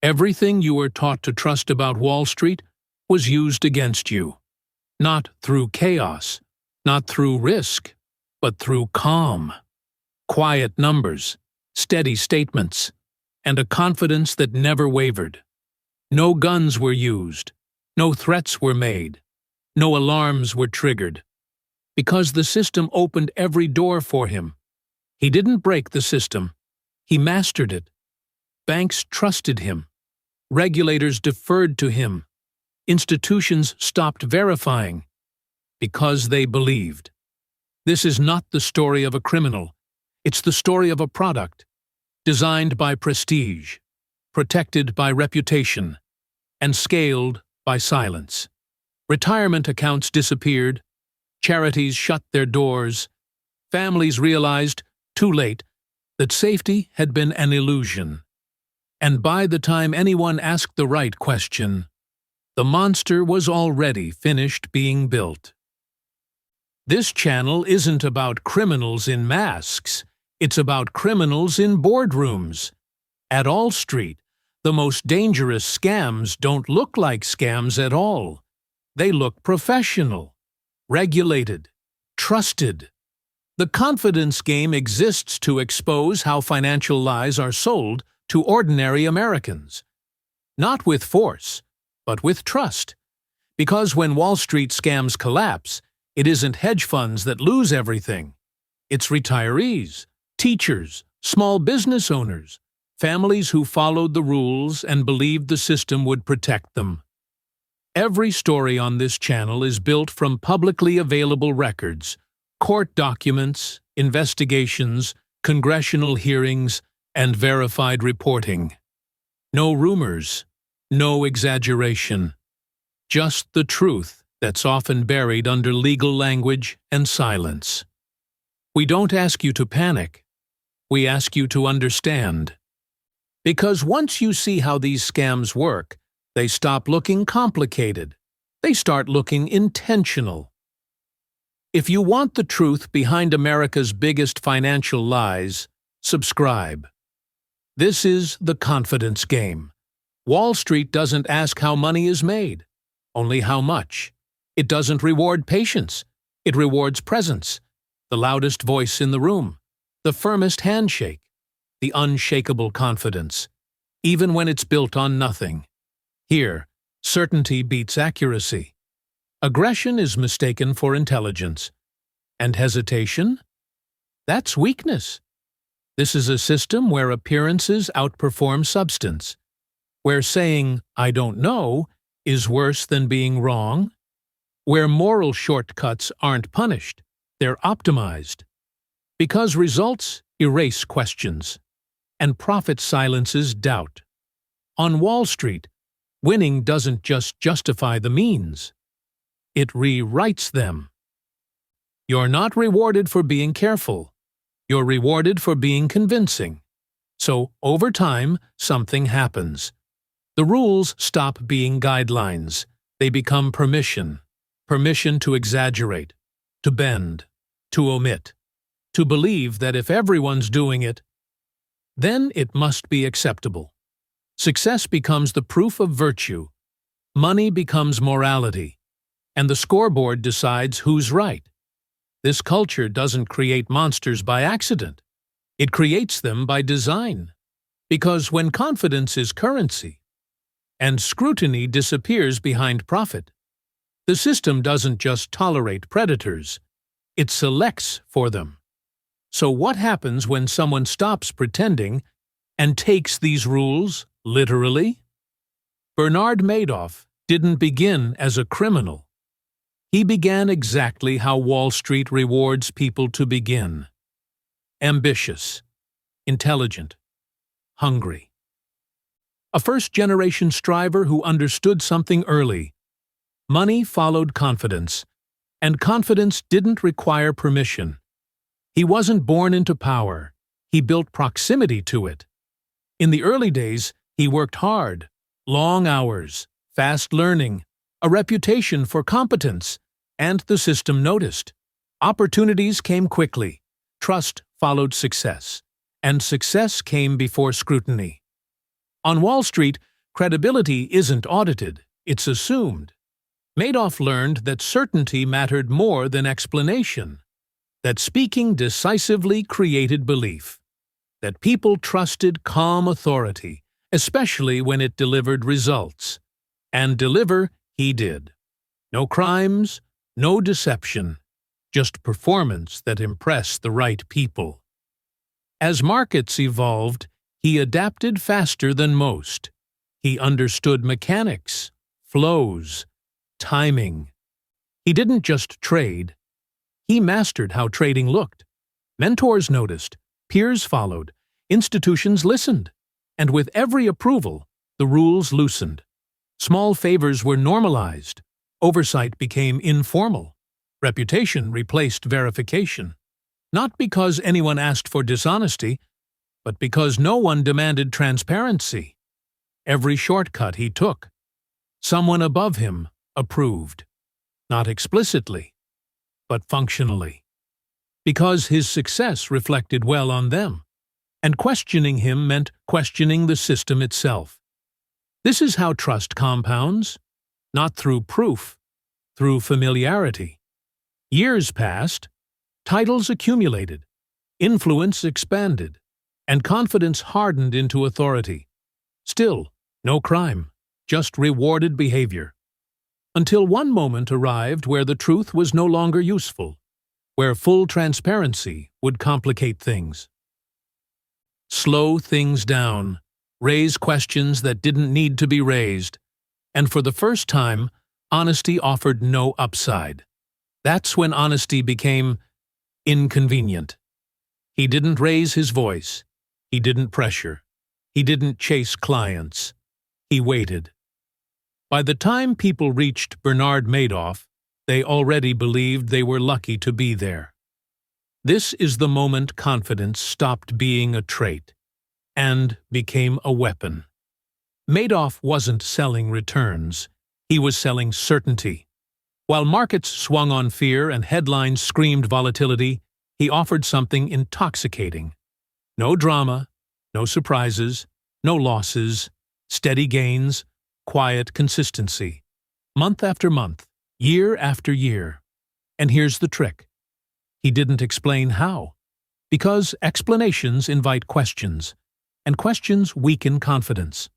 Everything you were taught to trust about Wall Street was used against you. Not through chaos, not through risk, but through calm. Quiet numbers, steady statements, and a confidence that never wavered. No guns were used, no threats were made, no alarms were triggered. Because the system opened every door for him. He didn't break the system, he mastered it. Banks trusted him. Regulators deferred to him. Institutions stopped verifying. Because they believed. This is not the story of a criminal. It's the story of a product, designed by prestige, protected by reputation, and scaled by silence. Retirement accounts disappeared, charities shut their doors, families realized, too late, that safety had been an illusion. And by the time anyone asked the right question, the monster was already finished being built. This channel isn't about criminals in masks, it's about criminals in boardrooms. At Wall Street, the most dangerous scams don't look like scams at all. They look professional, regulated, trusted. The confidence game exists to expose how financial lies are sold to ordinary Americans. Not with force, but with trust. Because when Wall Street scams collapse, it isn't hedge funds that lose everything. It's retirees, teachers, small business owners, families who followed the rules and believed the system would protect them. Every story on this channel is built from publicly available records, court documents, investigations, congressional hearings, and verified reporting. No rumors, no exaggeration. Just the truth that's often buried under legal language and silence. We don't ask you to panic. We ask you to understand. Because once you see how these scams work, they stop looking complicated. They start looking intentional. If you want the truth behind America's biggest financial lies, subscribe. This is the confidence game. Wall Street doesn't ask how money is made, only how much. It doesn't reward patience. It rewards presence, the loudest voice in the room, the firmest handshake, the unshakable confidence, even when it's built on nothing. Here, certainty beats accuracy. Aggression is mistaken for intelligence. And hesitation? That's weakness. This is a system where appearances outperform substance, where saying, "I don't know," is worse than being wrong, where moral shortcuts aren't punished, they're optimized. Because results erase questions, and profit silences doubt. On Wall Street, winning doesn't just justify the means. It rewrites them. You're not rewarded for being careful. You're rewarded for being convincing. So, over time, something happens. The rules stop being guidelines. They become permission. Permission to exaggerate, to bend, to omit, to believe that if everyone's doing it, then it must be acceptable. Success becomes the proof of virtue. Money becomes morality. And the scoreboard decides who's right. This culture doesn't create monsters by accident. It creates them by design. Because when confidence is currency, and scrutiny disappears behind profit, the system doesn't just tolerate predators, it selects for them. So what happens when someone stops pretending and takes these rules literally? Bernard Madoff didn't begin as a criminal. He began exactly how Wall Street rewards people to begin. Ambitious, intelligent, hungry. A first-generation striver who understood something early. Money followed confidence, and confidence didn't require permission. He wasn't born into power. He built proximity to it. In the early days, he worked hard, long hours, fast learning, a reputation for competence, and the system noticed. Opportunities came quickly. Trust followed success, and success came before scrutiny. On Wall Street, Credibility isn't audited, it's assumed. Madoff learned that certainty mattered more than explanation, that speaking decisively created belief, that people trusted calm authority, especially when it delivered results. And deliver he did. No crimes, no deception, just performance that impressed the right people. As markets evolved, he adapted faster than most. He understood mechanics, flows, timing. He didn't just trade. He mastered how trading looked. Mentors noticed, peers followed, institutions listened, and with every approval, the rules loosened. Small favors were normalized. Oversight became informal. Reputation replaced verification. Not because anyone asked for dishonesty, but because no one demanded transparency. Every shortcut he took, someone above him approved. Not explicitly, but functionally. Because his success reflected well on them, and questioning him meant questioning the system itself. This is how trust compounds, not through proof, through familiarity. Years passed, titles accumulated, influence expanded, and confidence hardened into authority. Still, no crime, just rewarded behavior. Until one moment arrived where the truth was no longer useful, where full transparency would complicate things. Slow things down, raise questions that didn't need to be raised, and for the first time, honesty offered no upside. That's when honesty became inconvenient. He didn't raise his voice. He didn't pressure. He didn't chase clients. He waited. By the time people reached Bernard Madoff, they already believed they were lucky to be there. This is the moment confidence stopped being a trait and became a weapon. Madoff wasn't selling returns. He was selling certainty. While markets swung on fear and headlines screamed volatility, he offered something intoxicating. No drama, no surprises, no losses, steady gains, quiet consistency. Month after month, year after year. And here's the trick. He didn't explain how. Because explanations invite questions, and questions weaken confidence.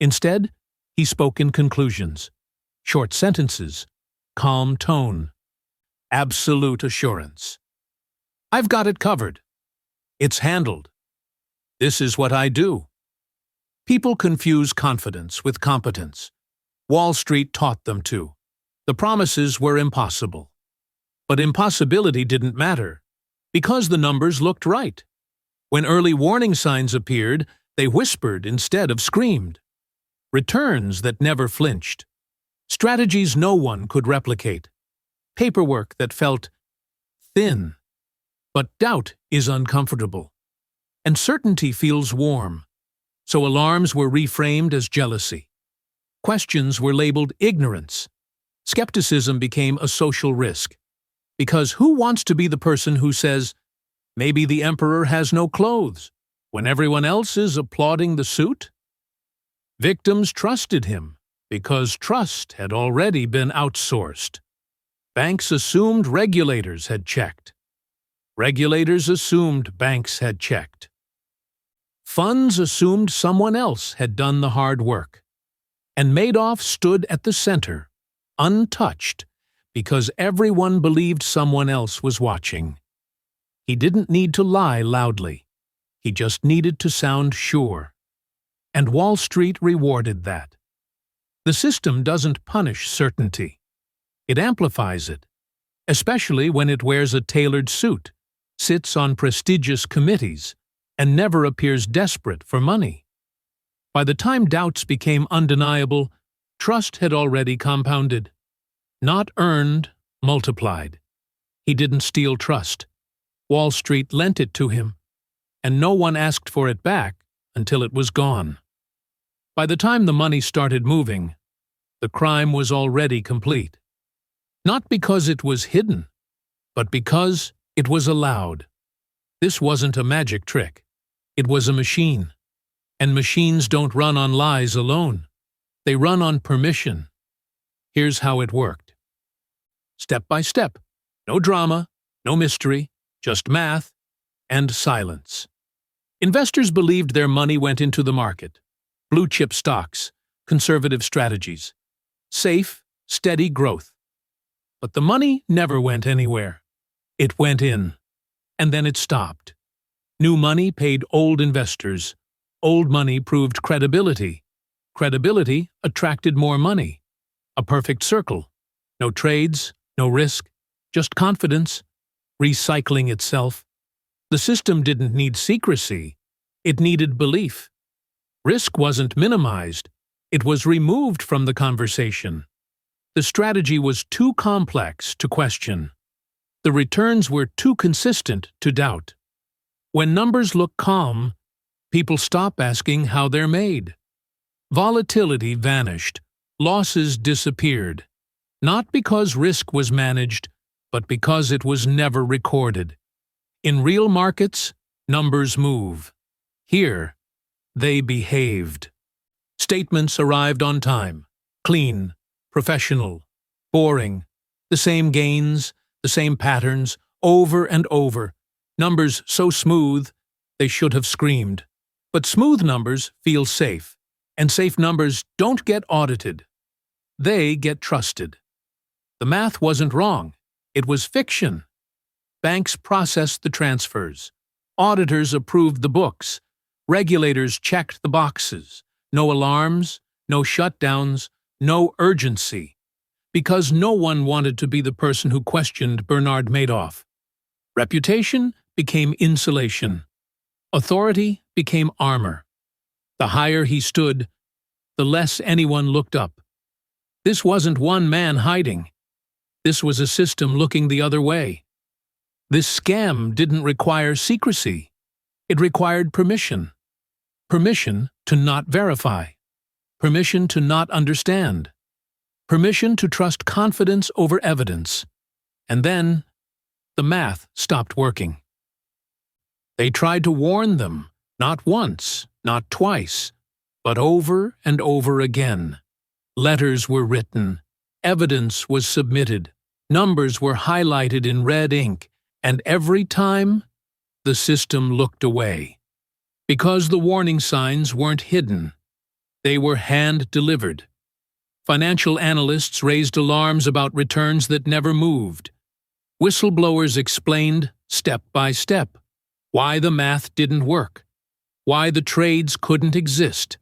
Instead, he spoke in conclusions. Short sentences, calm tone, absolute assurance. I've got it covered. It's handled. This is what I do. People confuse confidence with competence. Wall Street taught them to. The promises were impossible. But impossibility didn't matter, because the numbers looked right. When early warning signs appeared, they whispered instead of screamed. Returns that never flinched. Strategies no one could replicate. Paperwork that felt thin. But doubt is uncomfortable. And certainty feels warm. So alarms were reframed as jealousy. Questions were labeled ignorance. Skepticism became a social risk. Because who wants to be the person who says, maybe the emperor has no clothes, when everyone else is applauding the suit? Victims trusted him, because trust had already been outsourced. Banks assumed regulators had checked. Regulators assumed banks had checked. Funds assumed someone else had done the hard work. And Madoff stood at the center, untouched, because everyone believed someone else was watching. He didn't need to lie loudly. He just needed to sound sure. And Wall Street rewarded that. The system doesn't punish certainty. It amplifies it, especially when it wears a tailored suit, sits on prestigious committees, and never appears desperate for money. By the time doubts became undeniable, trust had already compounded. Not earned, multiplied. He didn't steal trust. Wall Street lent it to him, and no one asked for it back until it was gone. By the time the money started moving, the crime was already complete. Not because it was hidden, but because it was allowed. This wasn't a magic trick. It was a machine. And machines don't run on lies alone. They run on permission. Here's how it worked. Step by step. No drama, no mystery, just math and silence. Investors believed their money went into the market. Blue-chip stocks, conservative strategies. Safe, steady growth. But the money never went anywhere. It went in, and then it stopped. New money paid old investors. Old money proved credibility. Credibility attracted more money. A perfect circle. No trades, no risk, just confidence, recycling itself. The system didn't need secrecy. It needed belief. Risk wasn't minimized. It was removed from the conversation. The strategy was too complex to question. The returns were too consistent to doubt. When numbers look calm, people stop asking how they're made. Volatility vanished. Losses disappeared. Not because risk was managed, but because it was never recorded. In real markets, numbers move. Here, they behaved. Statements arrived on time. Clean, professional, boring. The same gains, the same patterns, over and over. Numbers so smooth, they should have screamed. But smooth numbers feel safe, and safe numbers don't get audited. They get trusted. The math wasn't wrong. It was fiction. Banks processed the transfers. Auditors approved the books. Regulators checked the boxes. No alarms, no shutdowns, no urgency. Because no one wanted to be the person who questioned Bernard Madoff. Reputation became insulation. Authority became armor. The higher he stood, the less anyone looked up. This wasn't one man hiding. This was a system looking the other way. This scam didn't require secrecy. It required permission. Permission to not verify. Permission to not understand. Permission to trust confidence over evidence. And then, the math stopped working. They tried to warn them, not once, not twice, but over and over again. Letters were written. Evidence was submitted. Numbers were highlighted in red ink, and every time, the system looked away. Because the warning signs weren't hidden. They were hand-delivered. Financial analysts raised alarms about returns that never moved. Whistleblowers explained, step by step, why the math didn't work, why the trades couldn't exist,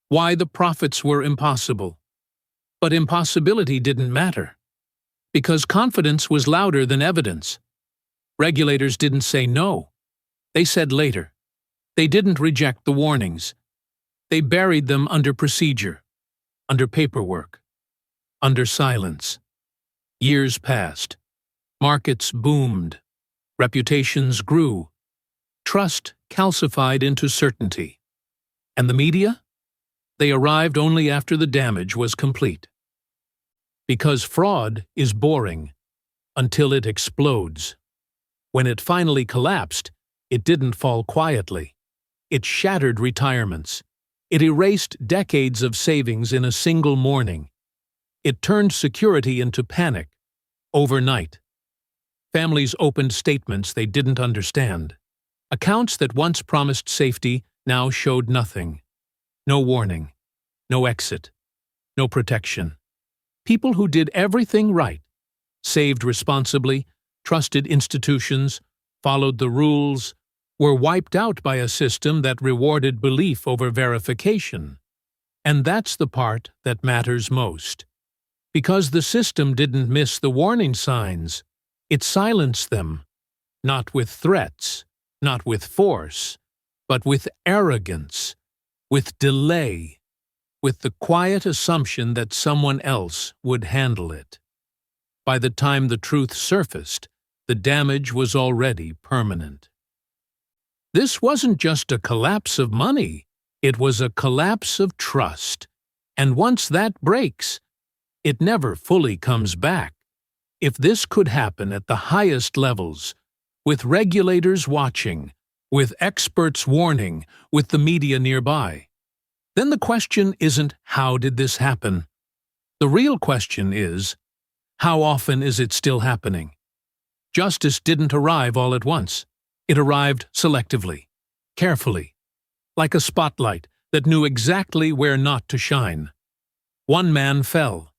why the profits were impossible. But impossibility didn't matter, because confidence was louder than evidence. Regulators didn't say no. They said later. They didn't reject the warnings. They buried them under procedure, under paperwork, under silence. Years passed. Markets boomed. Reputations grew. Trust calcified into certainty. And the media? They arrived only after the damage was complete. Because fraud is boring until it explodes. When it finally collapsed, it didn't fall quietly. It shattered retirements. It erased decades of savings in a single morning. It turned security into panic, overnight. Families opened statements they didn't understand. Accounts that once promised safety now showed nothing. No warning, no exit, no protection. People who did everything right, saved responsibly, trusted institutions, followed the rules, were wiped out by a system that rewarded belief over verification. And that's the part that matters most. Because the system didn't miss the warning signs, it silenced them, not with threats, not with force, but with arrogance, with delay, with the quiet assumption that someone else would handle it. By the time the truth surfaced, the damage was already permanent. This wasn't just a collapse of money, it was a collapse of trust. And once that breaks, it never fully comes back. If this could happen at the highest levels, with regulators watching, with experts warning, with the media nearby, then the question isn't how did this happen? The real question is, how often is it still happening? Justice didn't arrive all at once. It arrived selectively, carefully, like a spotlight that knew exactly where not to shine. One man fell.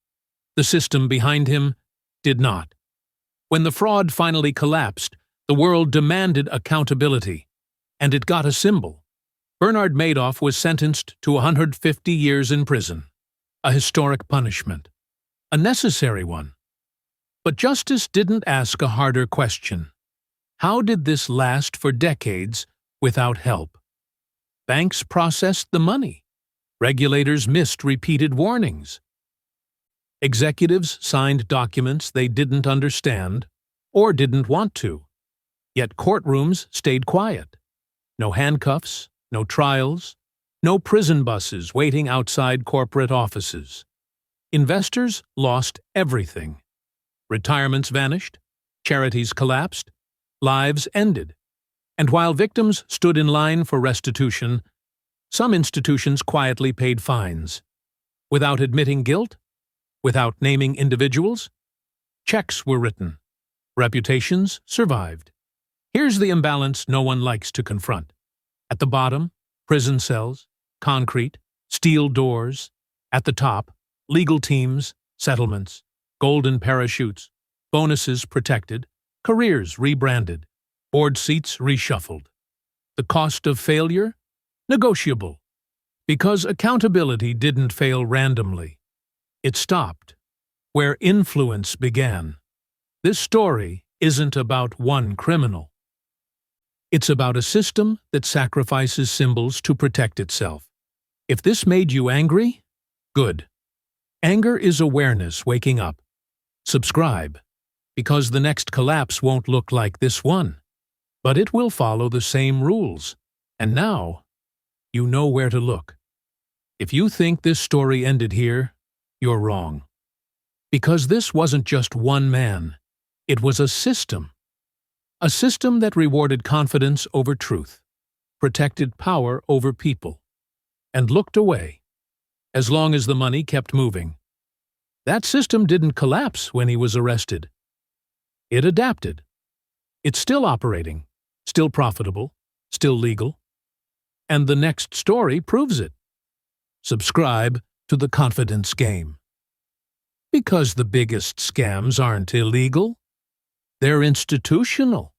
The system behind him did not. When the fraud finally collapsed, the world demanded accountability, and it got a symbol. Bernard Madoff was sentenced to 150 years in prison, a historic punishment, a necessary one. But justice didn't ask a harder question. How did this last for decades without help? Banks processed the money. Regulators missed repeated warnings. Executives signed documents they didn't understand or didn't want to. Yet courtrooms stayed quiet. No handcuffs, no trials, no prison buses waiting outside corporate offices. Investors lost everything. Retirements vanished, charities collapsed, lives ended. And while victims stood in line for restitution, some institutions quietly paid fines. Without admitting guilt, without naming individuals, checks were written. Reputations survived. Here's the imbalance no one likes to confront. At the bottom, prison cells, concrete, steel doors. At the top, legal teams, settlements, golden parachutes, bonuses protected, careers rebranded, board seats reshuffled. The cost of failure? Negotiable. Because accountability didn't fail randomly. It stopped where influence began. This story isn't about one criminal. It's about a system that sacrifices symbols to protect itself. If this made you angry, good. Anger is awareness waking up. Subscribe, because the next collapse won't look like this one, but it will follow the same rules. And now, you know where to look. If you think this story ended here, you're wrong. Because this wasn't just one man, it was a system. A system that rewarded confidence over truth, protected power over people, and looked away, as long as the money kept moving. That system didn't collapse when he was arrested. It adapted. It's still operating, still profitable, still legal. And the next story proves it. Subscribe to the Confidence Game. Because the biggest scams aren't illegal, they're institutional.